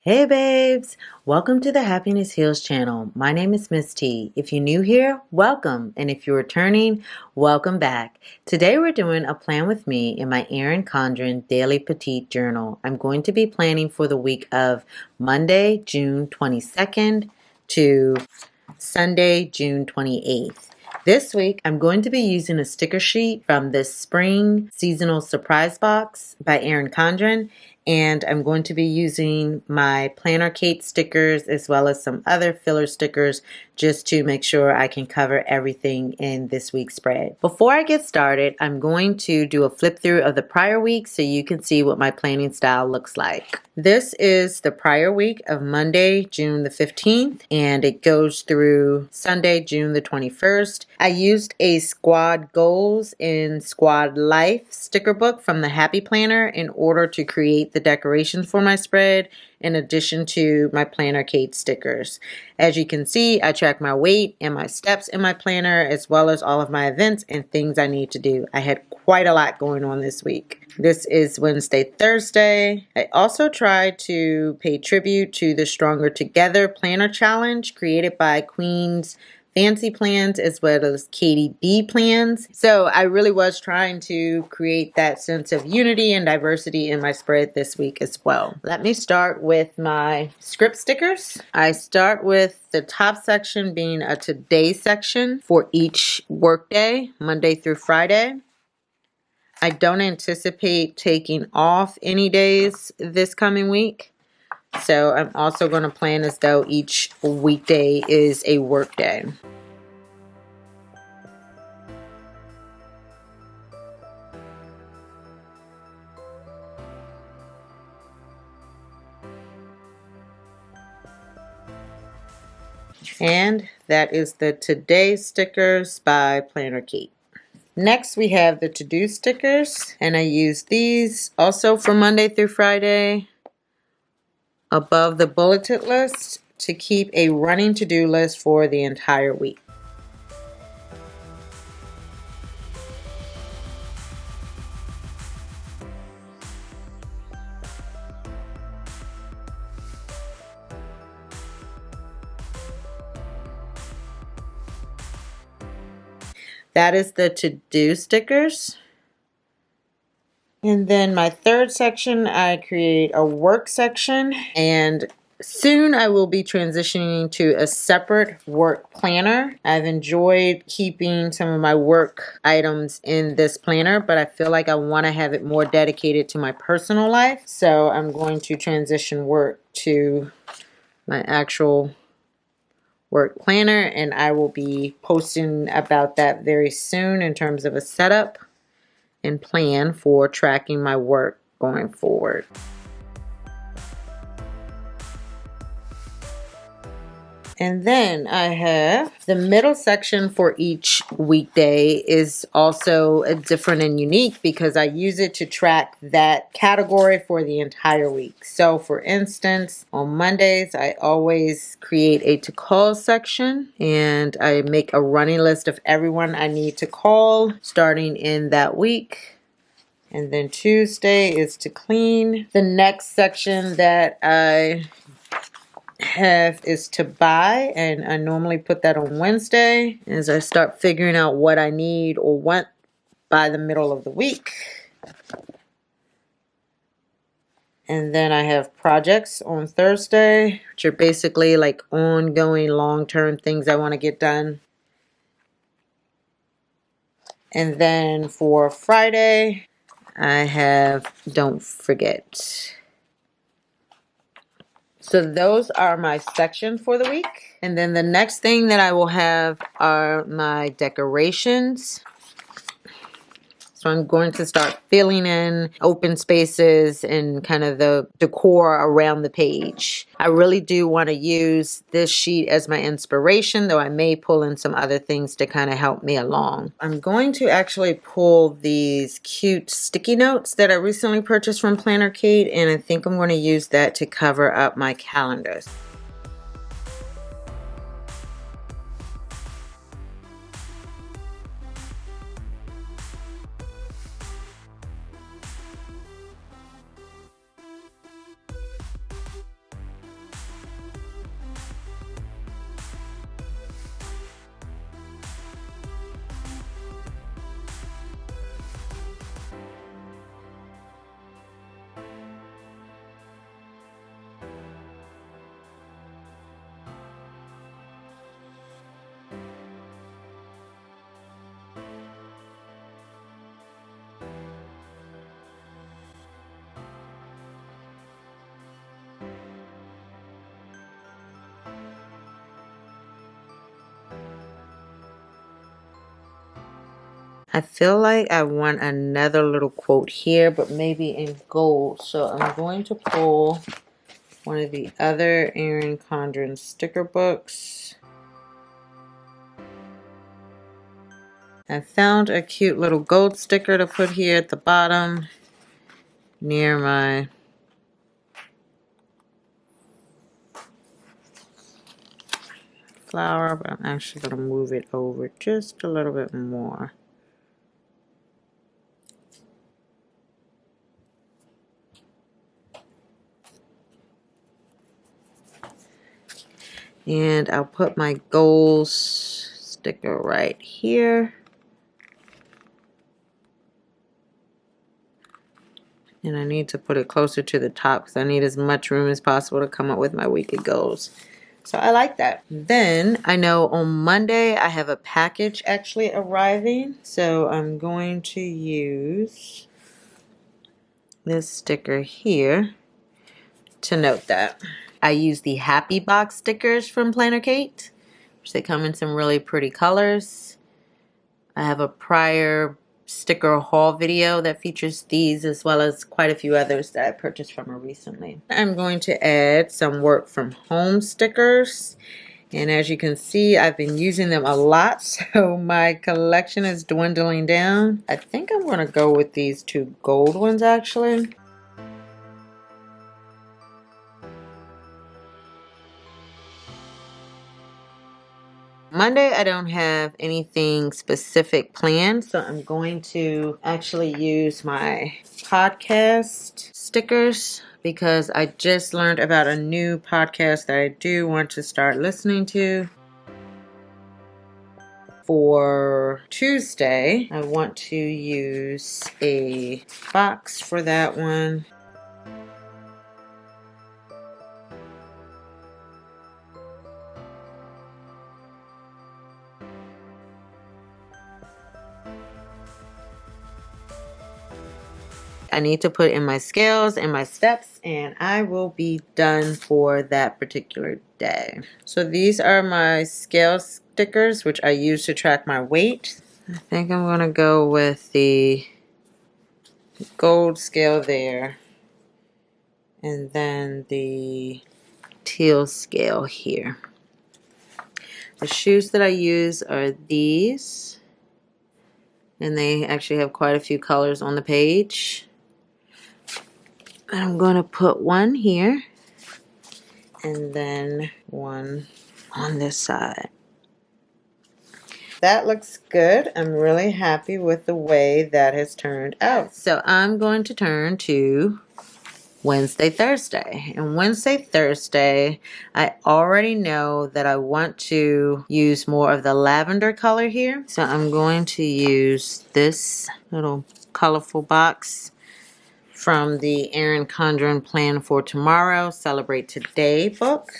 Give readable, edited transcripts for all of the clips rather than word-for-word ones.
Hey babes, welcome to the Happiness Heals channel. My name is Miss T. If you're new here, welcome. And if you're returning, welcome back. Today we're doing a plan with me in my Erin Condren Daily Petite journal. I'm going to be planning for the week of Monday, June 22nd to Sunday, June 28th. This week, I'm going to be using a sticker sheet from the Spring Seasonal Surprise Box by Erin Condren, and I'm going to be using my Planner Kate stickers as well as some other filler stickers just to make sure I can cover everything in this week's spread. Before I get started, I'm going to do a flip through of the prior week so you can see what my planning style looks like. This is the prior week of Monday, June the 15th, and it goes through Sunday, June the 21st. I used a Squad Goals and Squad Life sticker book from the Happy Planner in order to create the decorations for my spread, in addition to my Planner Kate stickers. As you can see, I track my weight and my steps in my planner, as well as all of my events and things I need to do. I had quite a lot going on this week. This is Wednesday, Thursday. I also tried to pay tribute to the Stronger Together Planner Challenge created by Queen's Fancy Plans as well as Katie D Plans. So I really was trying to create that sense of unity and diversity in my spread this week as well. Let me start with my script stickers. I start with the top section being a today section for each workday, Monday through Friday. I don't anticipate taking off any days this coming week. So I'm also going to plan as though each weekday is a work day. And that is the Today stickers by Planner Kate. Next, we have the to-do stickers, and I use these also for Monday through Friday above the bulleted list to keep a running to-do list for the entire week. That is the to-do stickers. And then my third section, I create a work section, and soon I will be transitioning to a separate work planner. I've enjoyed keeping some of my work items in this planner, but I feel like I want to have it more dedicated to my personal life. So I'm going to transition work to my actual work planner, and I will be posting about that very soon in terms of a setup and plan for tracking my work going forward. And then I have the middle section for each weekday is also different and unique because I use it to track that category for the entire week. So for instance, on Mondays, I always create a to call section, and I make a running list of everyone I need to call starting in that week. And then Tuesday is to clean. The next section that I have is to buy, and I normally put that on Wednesday as I start figuring out what I need or want by the middle of the week. And then I have projects on Thursday, which are basically like ongoing long-term things I want to get done. And then for Friday, I have don't forget. So those are my sections for the week. And then the next thing that I will have are my decorations. So I'm going to start filling in open spaces and kind of the decor around the page. I really do want to use this sheet as my inspiration, though I may pull in some other things to kind of help me along. I'm going to actually pull these cute sticky notes that I recently purchased from Planner Kate, and I think I'm going to use that to cover up my calendars. I feel like I want another little quote here, but maybe in gold. So I'm going to pull one of the other Erin Condren sticker books. I found a cute little gold sticker to put here at the bottom near my flower, but I'm actually going to move it over just a little bit more. And I'll put my gold sticker right here. And I need to put it closer to the top because I need as much room as possible to come up with my weekly goals. So I like that. Then I know on Monday I have a package actually arriving. So I'm going to use this sticker here to note that. I use the Happy Box stickers from Planner Kate, which they come in some really pretty colors. I have a prior sticker haul video that features these as well as quite a few others that I purchased from her recently. I'm going to add some work from home stickers, and as you can see I've been using them a lot, so my collection is dwindling down. I think I'm going to go with these two gold ones actually. Monday, I don't have anything specific planned, so I'm going to actually use my podcast stickers because I just learned about a new podcast that I do want to start listening to. For Tuesday, I want to use a box for that one. I need to put in my scales and my steps, and I will be done for that particular day. So these are my scale stickers, which I use to track my weight. I think I'm going to go with the gold scale there, and then the teal scale here. The shoes that I use are these, and they actually have quite a few colors on the page. I'm going to put one here and then one on this side. That looks good. I'm really happy with the way that has turned out. So I'm going to turn to Wednesday, Thursday. And Wednesday, Thursday, I already know that I want to use more of the lavender color here. So I'm going to use this little colorful box from the Erin Condren Plan for Tomorrow, Celebrate Today book.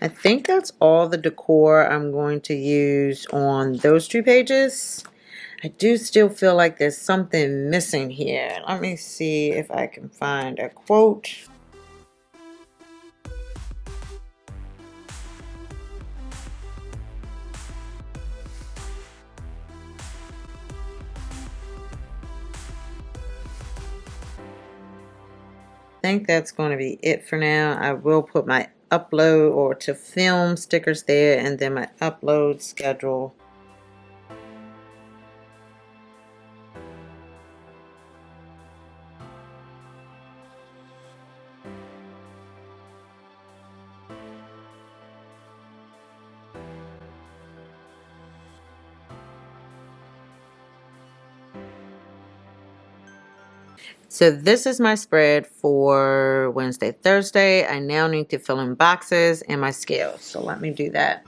I think that's all the decor I'm going to use on those two pages. I do still feel like there's something missing here. Let me see if I can find a quote. I think that's going to be it for now. I will put my upload or to film stickers there, and then my upload schedule. So this is my spread for Wednesday, Thursday. I now need to fill in boxes and my scales. So let me do that.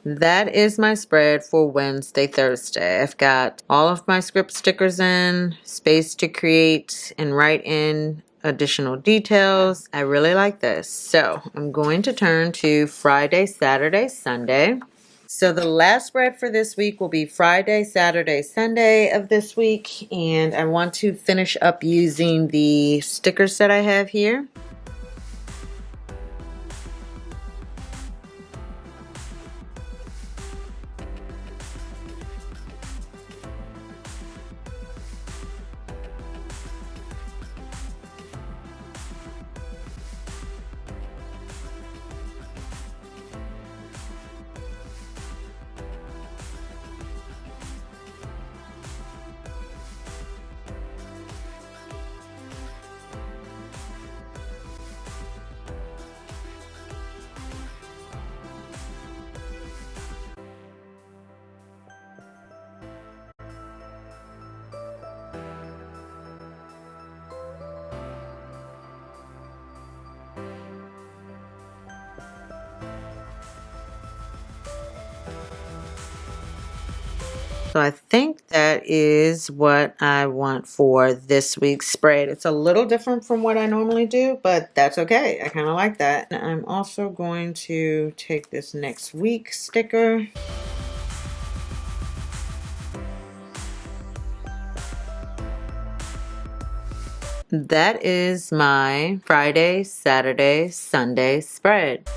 That is my spread for Wednesday, Thursday. I've got all of my script stickers in, space to create and write in additional details. I really like this. So I'm going to turn to Friday, Saturday, Sunday. So the last spread for this week will be Friday, Saturday, Sunday of this week. And I want to finish up using the stickers that I have here. So I think that is what I want for this week's spread. It's a little different from what I normally do, but that's okay. I kind of like that. I'm also going to take this next week sticker. That is my Friday, Saturday, Sunday spread.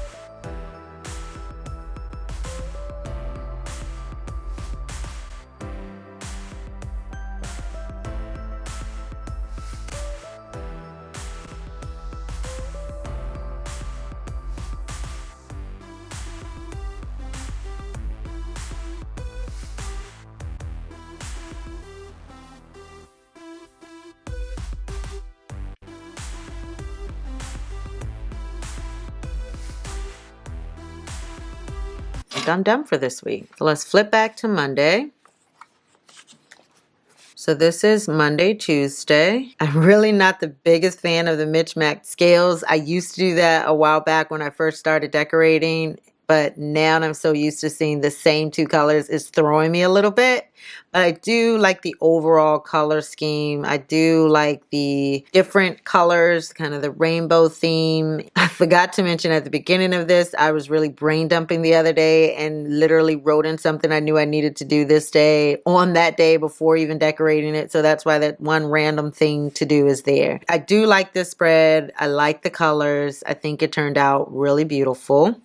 I'm done for this week. So let's flip back to Monday. So this is Monday, Tuesday. I'm really not the biggest fan of the mismatched scales. I used to do that a while back when I first started decorating, but now I'm so used to seeing the same two colors, it's throwing me a little bit. But I do like the overall color scheme. I do like the different colors, kind of the rainbow theme. I forgot to mention at the beginning of this, I was really brain dumping the other day and literally wrote in something I knew I needed to do this day on that day before even decorating it. So that's why that one random thing to do is there. I do like this spread. I like the colors. I think it turned out really beautiful.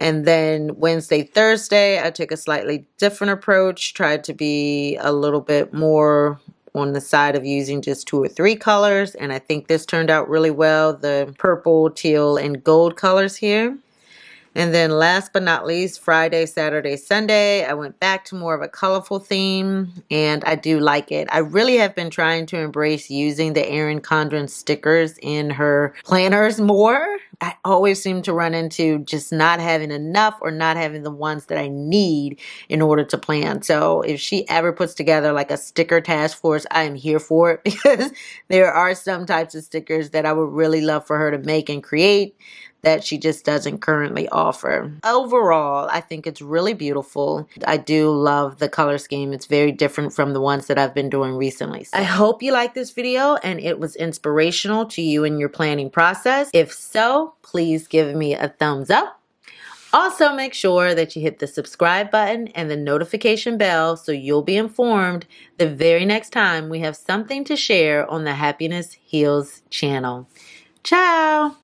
And then Wednesday, Thursday, I took a slightly different approach, tried to be a little bit more on the side of using just 2 or 3 colors. And I think this turned out really well. The purple, teal, and gold colors here. And then last but not least, Friday, Saturday, Sunday, I went back to more of a colorful theme, and I do like it. I really have been trying to embrace using the Erin Condren stickers in her planners more. I always seem to run into just not having enough or not having the ones that I need in order to plan. So if she ever puts together like a sticker task force, I am here for it, because there are some types of stickers that I would really love for her to make and create that she just doesn't currently offer. Overall, I think it's really beautiful. I do love the color scheme. It's very different from the ones that I've been doing recently. I hope you liked this video and it was inspirational to you in your planning process. If so, please give me a thumbs up. Also, make sure that you hit the subscribe button and the notification bell so you'll be informed the very next time we have something to share on the Happiness Heals channel. Ciao!